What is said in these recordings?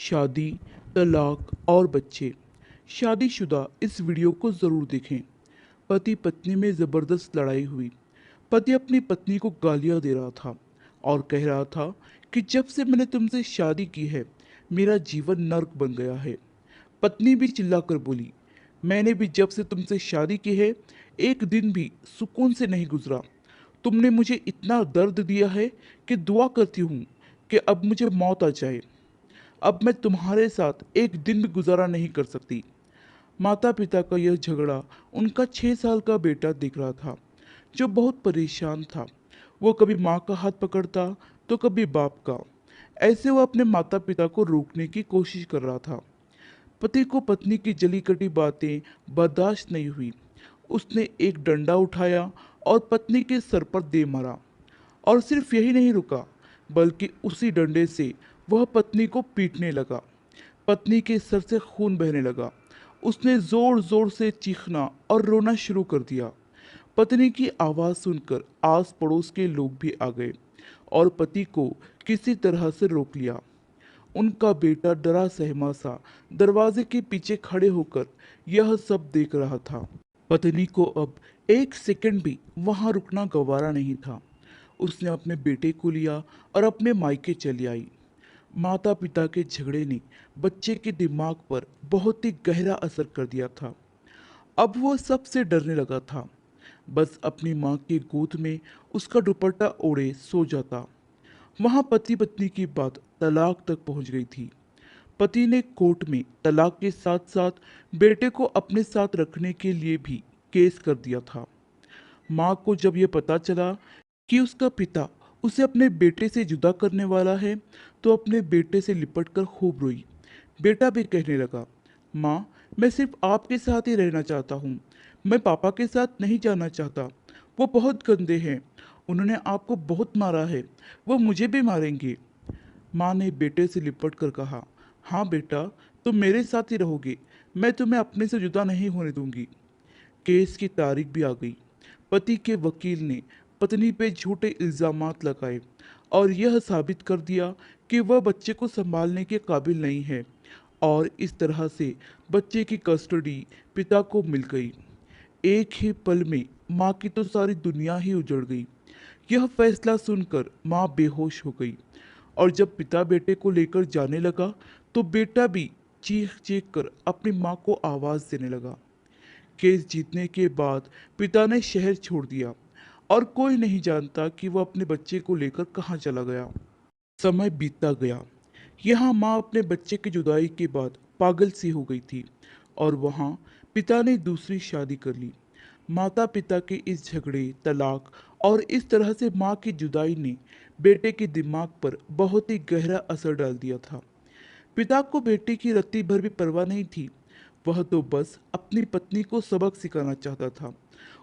शादी, तलाक और बच्चे। शादीशुदा इस वीडियो को ज़रूर देखें। पति पत्नी में ज़बरदस्त लड़ाई हुई। पति अपनी पत्नी को गालियां दे रहा था और कह रहा था कि जब से मैंने तुमसे शादी की है मेरा जीवन नर्क बन गया है। पत्नी भी चिल्लाकर बोली, मैंने भी जब से तुमसे शादी की है एक दिन भी सुकून से नहीं गुजरा। तुमने मुझे इतना दर्द दिया है कि दुआ करती हूँ कि अब मुझे मौत आ जाए। अब मैं तुम्हारे साथ एक दिन भी गुजारा नहीं कर सकती। माता पिता का यह झगड़ा उनका 6 साल का बेटा देख रहा था, जो बहुत परेशान था। वो कभी माँ का हाथ पकड़ता तो कभी बाप का। ऐसे वो अपने माता पिता को रोकने की कोशिश कर रहा था। पति को पत्नी की जली कटी बातें बर्दाश्त नहीं हुई। उसने एक डंडा उठाया और पत्नी के सर पर दे मारा। और सिर्फ यही नहीं रुका, बल्कि उसी डंडे से वह पत्नी को पीटने लगा। पत्नी के सर से खून बहने लगा। उसने जोर जोर से चीखना और रोना शुरू कर दिया। पत्नी की आवाज़ सुनकर आस पड़ोस के लोग भी आ गए और पति को किसी तरह से रोक लिया। उनका बेटा डरा सहमा सा दरवाजे के पीछे खड़े होकर यह सब देख रहा था। पत्नी को अब एक सेकंड भी वहां रुकना गवारा नहीं था। उसने अपने बेटे को लिया और अपने मायके चली आई। माता पिता के झगड़े ने बच्चे के दिमाग पर बहुत ही गहरा असर कर दिया था। अब वो सबसे डरने लगा था। बस अपनी माँ की गोद में उसका दुपट्टा ओढ़े सो जाता। वहाँ पति पत्नी की बात तलाक तक पहुँच गई थी। पति ने कोर्ट में तलाक के साथ साथ बेटे को अपने साथ रखने के लिए भी केस कर दिया था। माँ को जब यह पता चला कि उसका पिता उसे अपने बेटे से जुदा करने वाला है, तो अपने बेटे से लिपटकर खूब रोई। बेटा भी कहने लगा, माँ, मैं सिर्फ आपके साथ ही रहना चाहता हूँ। मैं पापा के साथ नहीं जाना चाहता। वो बहुत गंदे हैं। उन्होंने आपको बहुत मारा है। वो मुझे भी मारेंगे। माँ ने बेटे से लिपट कर कहा, हाँ बेटा, तुम मेरे साथ ही रहोगे। मैं तुम्हें अपने से जुदा नहीं होने दूंगी। केस की तारीख भी आ गई। पति के वकील ने पत्नी पे झूठे इल्जामात लगाए और यह साबित कर दिया कि वह बच्चे को संभालने के काबिल नहीं है। और इस तरह से बच्चे की कस्टडी पिता को मिल गई। एक ही पल में माँ की तो सारी दुनिया ही उजड़ गई। यह फैसला सुनकर माँ बेहोश हो गई और जब पिता बेटे को लेकर जाने लगा तो बेटा भी चीख चीख कर अपनी माँ को आवाज़ देने लगा। केस जीतने के बाद पिता ने शहर छोड़ दिया और कोई नहीं जानता कि वह अपने बच्चे को लेकर कहाँ चला गया। समय बीतता गया। यहाँ माँ अपने बच्चे की जुदाई के बाद पागल सी हो गई थी और वहाँ पिता ने दूसरी शादी कर ली। माता पिता के इस झगड़े, तलाक और इस तरह से माँ की जुदाई ने बेटे के दिमाग पर बहुत ही गहरा असर डाल दिया था। पिता को बेटे की रत्ती भर भी परवाह नहीं थी। वह तो बस अपनी पत्नी को सबक सिखाना चाहता था,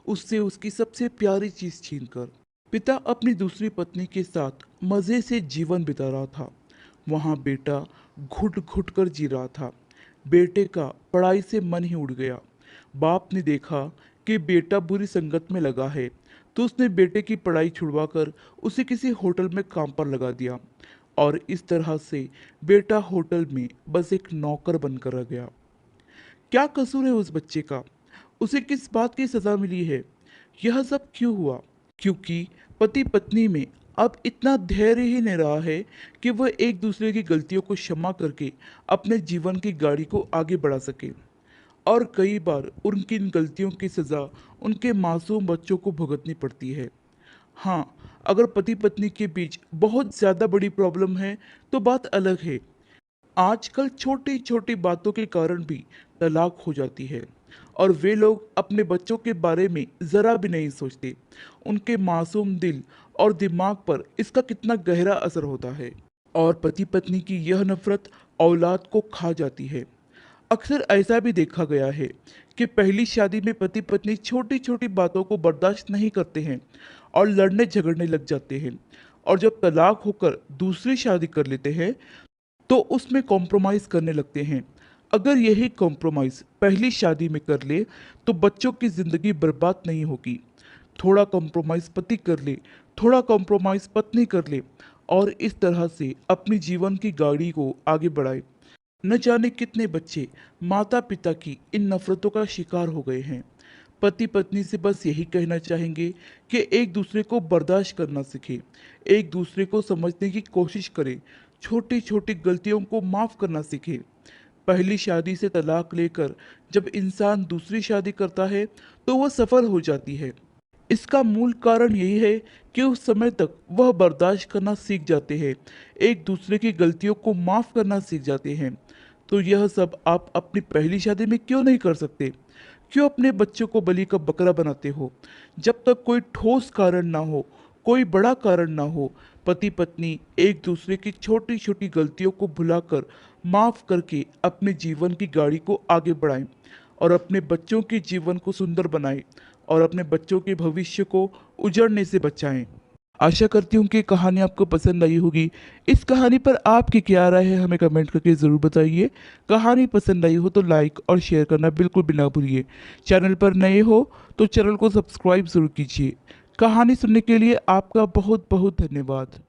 उससे उसकी सबसे प्यारी चीज छीनकर। पिता अपनी दूसरी पत्नी के साथ मजे से जीवन बिता रहा था। वहाँ बेटा घुट घुट कर जी रहा था। बेटे का पढ़ाई से मन ही उड़ गया। बाप ने देखा कि बेटा बुरी संगत में लगा है, तो उसने बेटे की पढ़ाई छुड़वाकर उसे किसी होटल में काम पर लगा दिया और इस तरह से बेटा होटल में बस एक नौकर बनकर रह गया। क्या कसूर है उस बच्चे का? उसे किस बात की सजा मिली है? यह सब क्यों हुआ? क्योंकि पति पत्नी में अब इतना धैर्य ही नहीं रहा है कि वह एक दूसरे की गलतियों को क्षमा करके अपने जीवन की गाड़ी को आगे बढ़ा सके। और कई बार उनकी इन गलतियों की सजा उनके मासूम बच्चों को भुगतनी पड़ती है। हाँ, अगर पति पत्नी के बीच बहुत ज़्यादा बड़ी प्रॉब्लम है तो बात अलग है। आजकल छोटी छोटी बातों के कारण भी तलाक हो जाती है और वे लोग अपने बच्चों के बारे में ज़रा भी नहीं सोचते। उनके मासूम दिल और दिमाग पर इसका कितना गहरा असर होता है। और पति पत्नी की यह नफरत औलाद को खा जाती है। अक्सर ऐसा भी देखा गया है कि पहली शादी में पति पत्नी छोटी छोटी बातों को बर्दाश्त नहीं करते हैं और लड़ने झगड़ने लग जाते हैं। और जब तलाक होकर दूसरी शादी कर लेते हैं तो उसमें कॉम्प्रोमाइज़ करने लगते हैं। अगर यही कॉम्प्रोमाइज़ पहली शादी में कर ले तो बच्चों की ज़िंदगी बर्बाद नहीं होगी। थोड़ा कॉम्प्रोमाइज़ पति कर ले, थोड़ा कॉम्प्रोमाइज़ पत्नी कर ले और इस तरह से अपनी जीवन की गाड़ी को आगे बढ़ाए। न जाने कितने बच्चे माता पिता की इन नफरतों का शिकार हो गए हैं। पति पत्नी से बस यही कहना चाहेंगे कि एक दूसरे को बर्दाश्त करना सीखें, एक दूसरे को समझने की कोशिश करें, छोटी छोटी गलतियों को माफ़ करना सीखें। पहली शादी से तलाक लेकर जब इंसान दूसरी शादी करता है तो वह सफल हो जाती है। इसका मूल कारण यही है कि उस समय तक वह बर्दाश्त करना सीख जाते हैं, एक दूसरे की गलतियों को माफ़ करना सीख जाते हैं। तो यह सब आप अपनी पहली शादी में क्यों नहीं कर सकते? क्यों अपने बच्चों को बलि का बकरा बनाते हो? जब तक कोई ठोस कारण ना हो, कोई बड़ा कारण ना हो, पति पत्नी एक दूसरे की छोटी छोटी गलतियों को भुलाकर माफ़ करके अपने जीवन की गाड़ी को आगे बढ़ाएं और अपने बच्चों के जीवन को सुंदर बनाएं और अपने बच्चों के भविष्य को उजड़ने से बचाएं। आशा करती हूँ कि कहानी आपको पसंद आई होगी। इस कहानी पर आपकी क्या राय है हमें कमेंट करके ज़रूर बताइए। कहानी पसंद आई हो तो लाइक और शेयर करना बिल्कुल भी ना भूलिए। चैनल पर नए हो तो चैनल को सब्सक्राइब ज़रूर कीजिए। कहानी सुनने के लिए आपका बहुत बहुत धन्यवाद।